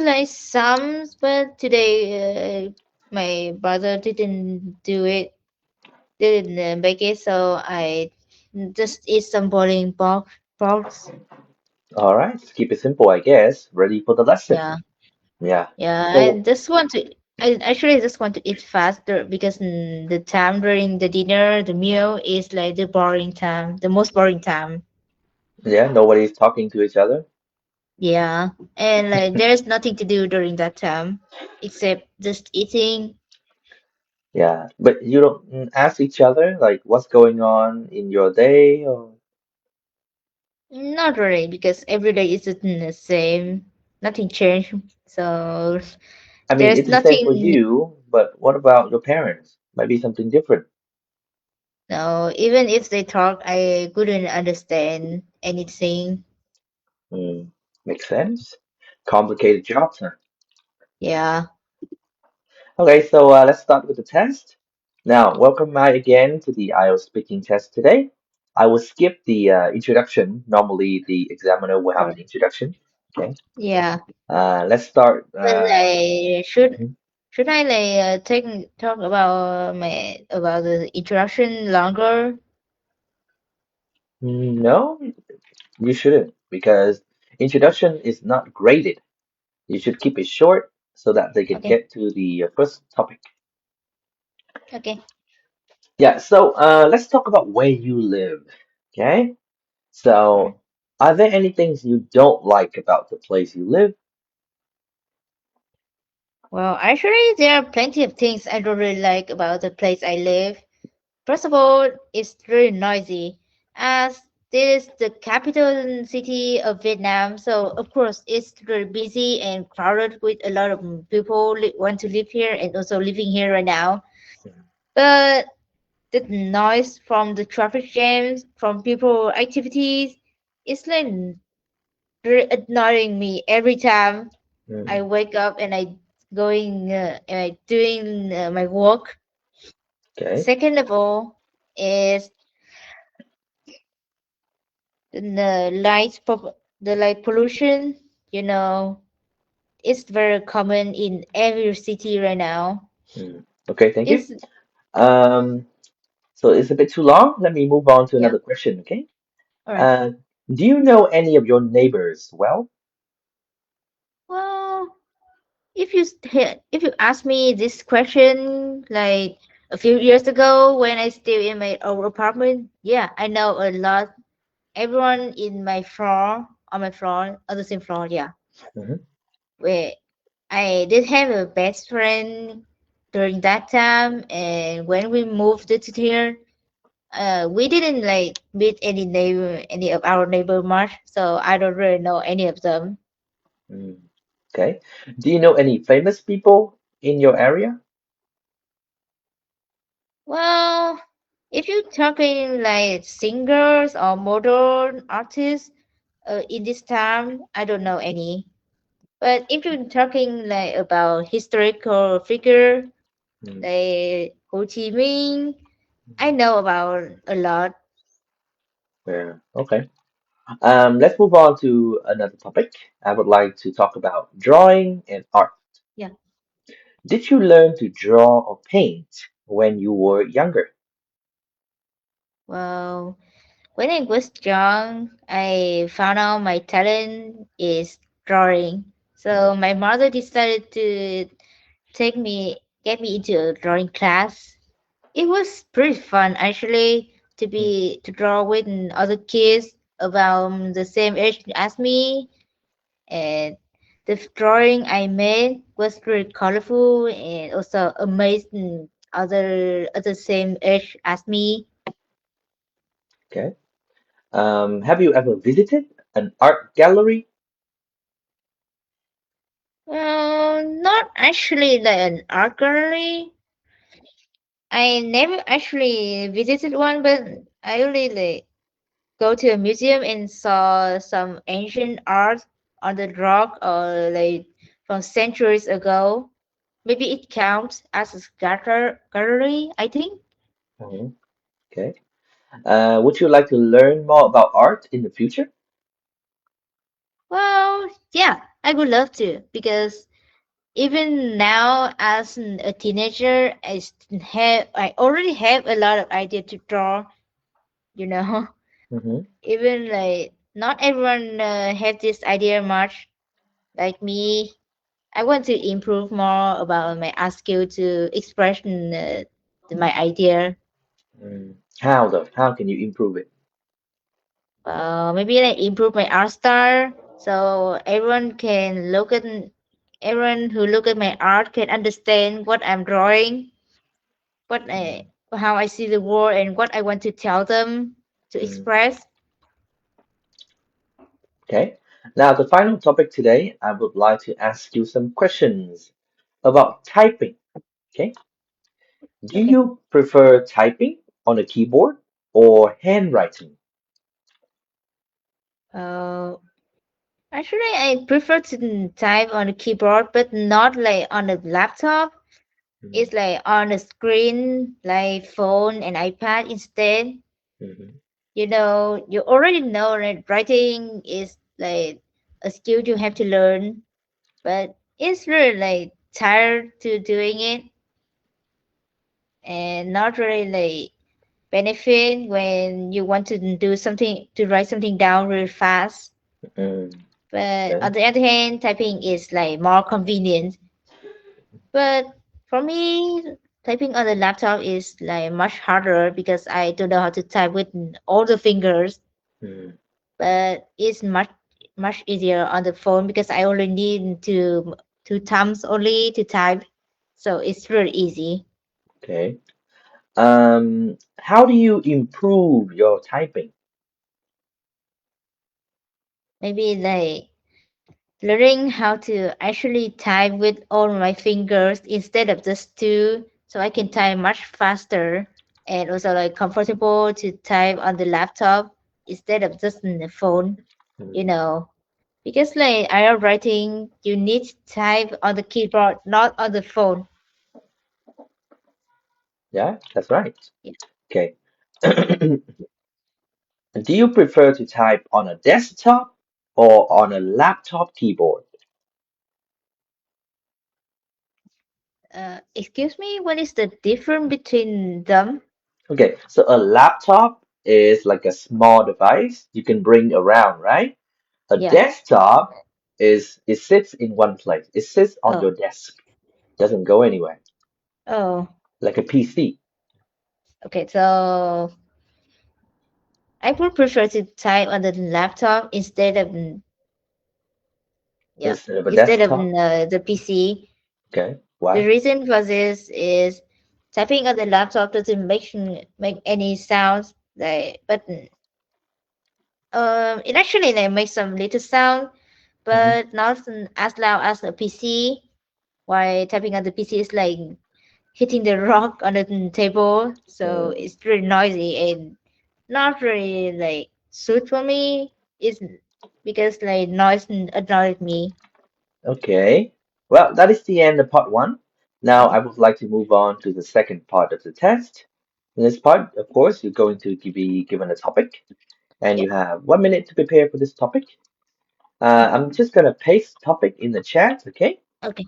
like some, but today my brother didn't do it, didn't bake it, so I just eat some boiling box. All right, keep it simple, I guess. Ready for the lesson. Yeah, Yeah. yeah. I So, just want to. I actually just want to eat faster because the time during the dinner, the meal is like the boring time, the most boring time. yeah, nobody's talking to each other. Yeah, and like there's nothing to do during that time except just eating. Yeah, but you don't ask each other like what's going on in your day or Not really, because every day isn't the same. Nothing changed. So I mean, there's it's the same for nothing. you, but what about your parents? Might be something different. No, even if they talk, I couldn't understand anything. Hmm, makes sense. Complicated jobs, huh? Yeah. Okay, so let's start with the test. Now, welcome again to the IELTS speaking test today. I will skip the introduction. Normally, the examiner will have Or an introduction. Okay, yeah. let's start. But like, Mhm. should I like take talk about my about the introduction longer? No, you shouldn't, because introduction is not graded. You should keep it short so that they can Okay. get to the first topic. Okay. Yeah, so let's talk about where you live. Okay, Alright. so are there any things you don't like about the place you live? Well, actually, there are plenty of things I don't really like about the place I live. First of all, it's really noisy, as this is the capital city of Vietnam. So of course, it's really busy and crowded with a lot of people want to live here and also living here right now. But the noise from the traffic jams, from people activities, it's like really annoying me every time I Mm, wake up and I going and I doing my work. okay. Second of all, is the the light pollution. You know, it's very common in every city right now. Okay, thank you. It's Um, so it's a bit too long. Let me move on to yeah, another question, okay? all right. Uh, do you know any of your neighbors well? Well, if you ask me this question like a few years ago when I still in my old apartment, yeah, I know a lot. Everyone in my floor, on my floor, on the same floor, yeah. Hmm. Where I did have a best friend during that time, and when we moved to here, we didn't like meet any of our neighbor much, so I don't really know any of them. Mm, okay. Do you know any famous people in your area? Well, if you're talking like singers or modern artists, in this time, I don't know any. But if you're talking like about historical figure Mm, like Ho Chi Minh, I know about a lot. yeah, okay. Let's move on to another topic. I would like to talk about drawing and art. Yeah. Did you learn to draw or paint when you were younger? Well, when I was young, I found out my talent is drawing. Mm, So my mother decided to get me into a drawing class. It was pretty fun actually mm, to draw with other kids about the same age as me, and the drawing I made was pretty colorful and also amazing other same age as me. okay. Have you ever visited an art gallery? Not actually like an art gallery. I never actually visited one, but I only like go to a museum and saw some ancient art on the rock or like from centuries ago. Maybe it counts as a gallery, I think. Mhm, okay. Would you like to learn more about art in the future? Well, yeah, I would love to because even now as a teenager, I already have a lot of idea to draw, you know. Mm-hmm. Even like not everyone have this idea much like me. I want to improve more about my art skill to express my idea. Mm. How though? How can you improve it? Maybe like improve my art style so everyone who look at my art can understand what I'm drawing, what I Mm. how I see the world and what I want to tell them to Mm. express. Okay. Now, the final topic today, I would like to ask you some questions about typing. Okay. Do Okay. you prefer typing on a keyboard or handwriting? Uh, Actually, I prefer to type on the keyboard, but not like on the laptop. Mm. It's like on the screen, like phone and iPad instead. Mm-hmm. You already know that writing is like a skill you have to learn, but it's really like tired to doing it and not really like benefit when you want to do something to write something down really fast. Mm. But Okay. on the other hand, typing is like more convenient. But for me, typing on the laptop is like much harder because I don't know how to type with all the fingers. Mm. But it's much easier on the phone because I only need two thumbs only to type, so it's really easy. Okay. How do you improve your typing? Maybe like learning how to actually type with all my fingers instead of just two, so I can type much faster and also like comfortable to type on the laptop instead of just in the phone, you Mm. know. Because like IELTS writing, you need to type on the keyboard, not on the phone. Yeah, that's right. Yeah. Okay. Do you prefer to type on a desktop or on a laptop keyboard? Excuse me, what is the difference between them? Okay, so a laptop is like a small device you can bring around, right? A Yeah. desktop is it sits in one place. It sits on Oh, your desk. Doesn't go anywhere. oh. Like a PC Okay, so I would prefer to type on the laptop yeah, instead of a instead of desktop. the PC. Okay, The why? reason for this is typing on the laptop doesn't make any sounds like, but it actually like makes some little sound, Hmm. but not as loud as a PC. While typing on the PC is like hitting the rock on the table, so Mm, it's really noisy and not really like suit for me. It's because like noise annoys me. okay. Well, that is the end of part one. Now I Okay. would like to move on to the second part of the test. In this part, of course, you're going to be given a topic, and Yeah. you have 1 minute to prepare for this topic. Okay. I'm just gonna paste topic in the chat, okay? Okay.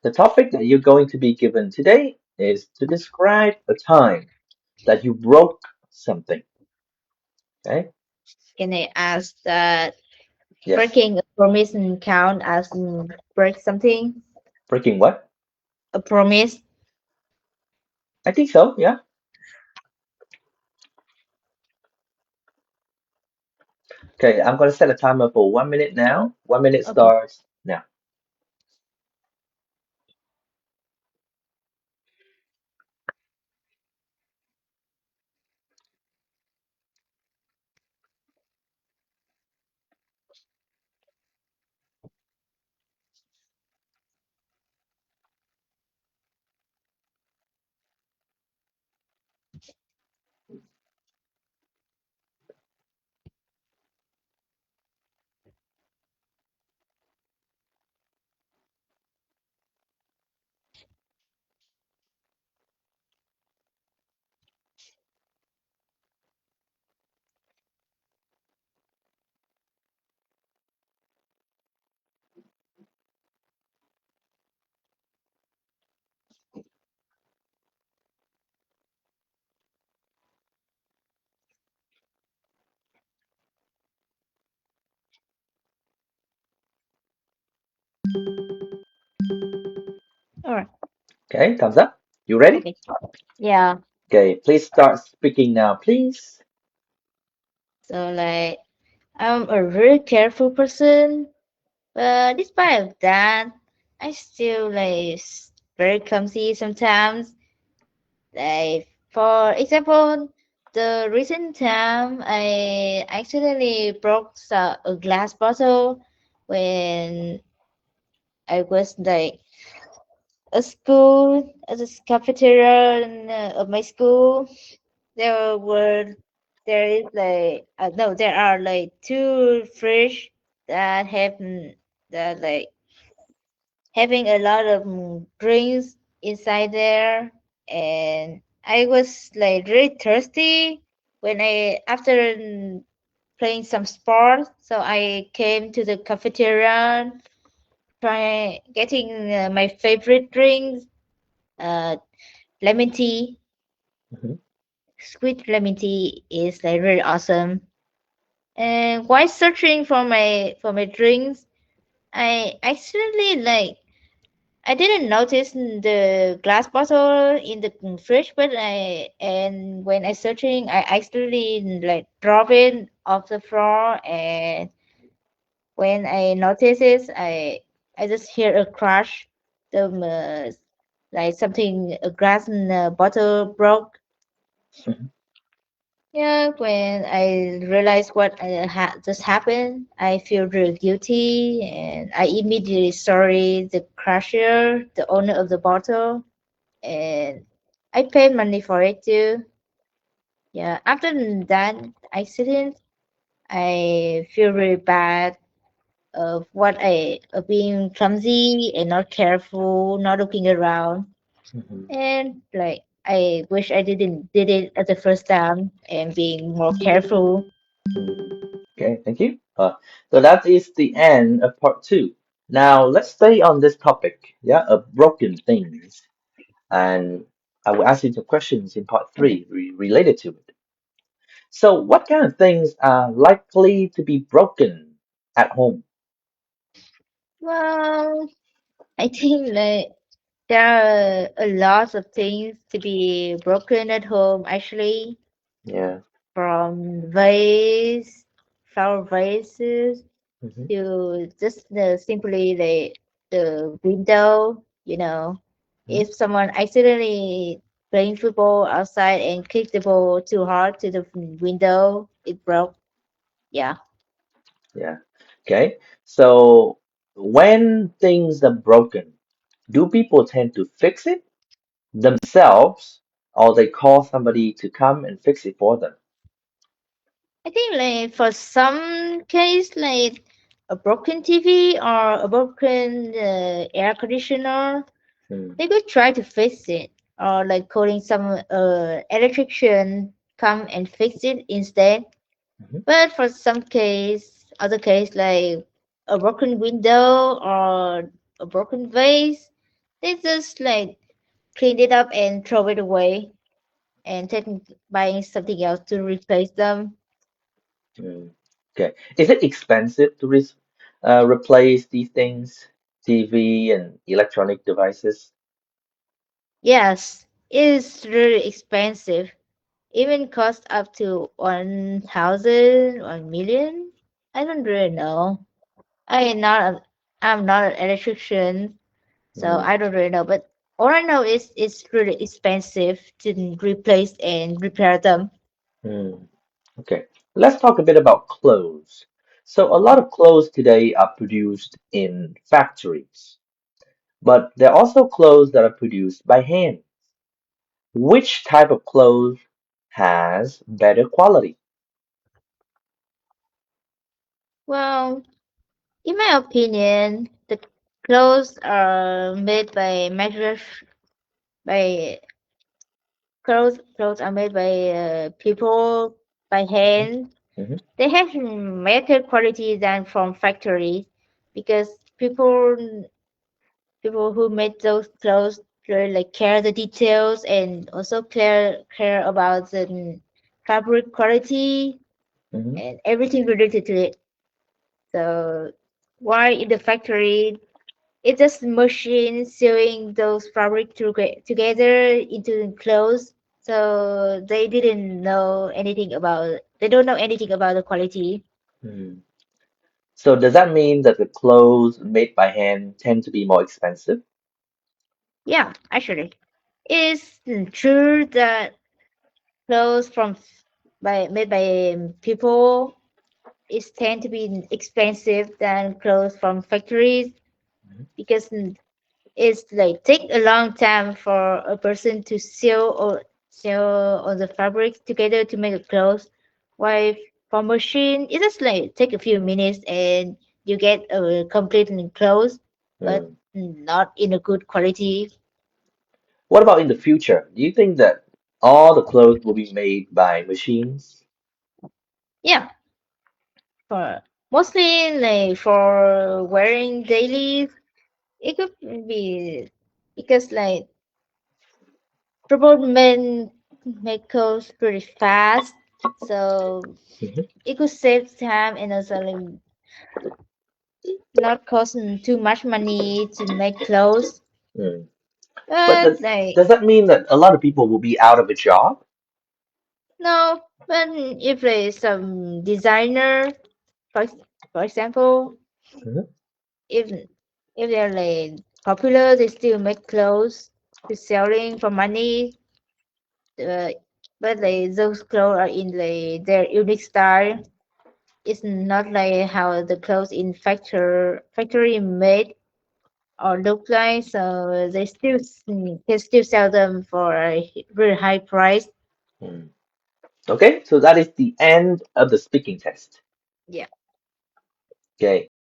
The topic that you're going to be given today is to describe a time that you broke something, okay? Can I ask that Yes. breaking a promise and count as break something? Breaking what? A promise? I think so, yeah. Okay, I'm gonna set a timer for 1 minute now. 1 minute Okay. starts now. All right. Okay, thumbs up. You ready? Okay. Yeah. Okay, please start speaking now, please. So like I'm a very careful person, but despite of that, I still very clumsy sometimes. Like for example, the recent time I accidentally broke a glass bottle when I was a school as a cafeteria of my school. There were there is no there are like two fish that have that having a lot of drinks inside there, and I was like really thirsty when I after playing some sports, so I came to the cafeteria try getting my favorite drinks, uh lemon tea. Hmm. Sweet lemon tea is like really awesome. And while searching for my drinks, I accidentally I didn't notice the glass bottle in the fridge, but I and when I searching, I accidentally drop it off the floor, and when I notice it, I just hear a crash. The something a glass bottle broke. Hmm. Yeah, when I realized what just happened, I feel really guilty, and I immediately sorry the crusher, the owner of the bottle, and I paid money for it too. Yeah, after that accident, I feel really bad of what I of being clumsy and not careful, not looking around, Hmm. and I wish I didn't did it at the first time and being more careful. Okay, thank you. So that is the end of part two. Now let's stay on this topic, yeah, of broken things. And I will ask you some questions in part Okay. three related to it. So, what kind of things are likely to be broken at home? Well, I think there are a lot of things to be broken at home actually, Yeah. from vase, flower vases Hmm. to just simply the window. Hmm. If someone accidentally playing football outside and kicked the ball too hard to the window, it broke. Yeah. Yeah. Okay. So, when things are broken, do people tend to fix it themselves or they call somebody to come and fix it for them? I think for some case a broken TV or a broken air conditioner, Mm. they could try to fix it, or calling some electrician come and fix it instead. Hmm. But for some case, other case a broken window or a broken vase, they just clean it up and throw it away and take buying something else to replace them. Mm. Okay. Is it expensive to replace these things, TV and electronic devices? Yes, it is really expensive. Even cost up to 1,000, 1,000,000. I don't really know. I am not a, I'm not an electrician, so Mm. I don't really know. But all I know is it's really expensive to replace and repair them. Mm. Okay, let's talk a bit about clothes. So, a lot of clothes today are produced in factories, but there are also clothes that are produced by hand. Which type of clothes has better quality? Well, in my opinion, the clothes are made by by clothes are made by people by Hmm. hand. Hmm. They have better quality than from factories because people who made those clothes really care the details and also care about the fabric quality Hmm. and everything related to it. So why in the factory? It's just machine sewing those fabric together into clothes. So they don't know anything about the quality. Hmm. So does that mean that the clothes made by hand tend to be more expensive? Yeah, actually, it's true that clothes made by people is tend to be expensive than clothes from factories Mhm. because it's like take a long time for a person to sew all the fabrics together to make a clothes. While for machine, it just like take a few minutes and you get a complete clothes, but Hmm. not in a good quality. What about in the future? Do you think that all the clothes will be made by machines? Yeah, for mostly like for wearing daily, it could be because like robot men make clothes pretty fast, so Mhm. it could save time and also like not costing too much money to make clothes. Hmm. But But like does that mean that a lot of people will be out of a job? no, but if there's some designer, for ex- for example, Mhm. if if they're like popular, they still make clothes to selling for money. Uh, but like those clothes are in like their unique style. It's not like how the clothes in factory made or look like. So can still sell them for a really high price. Hmm. Okay, so that is the end of the speaking test. Yeah. Okay.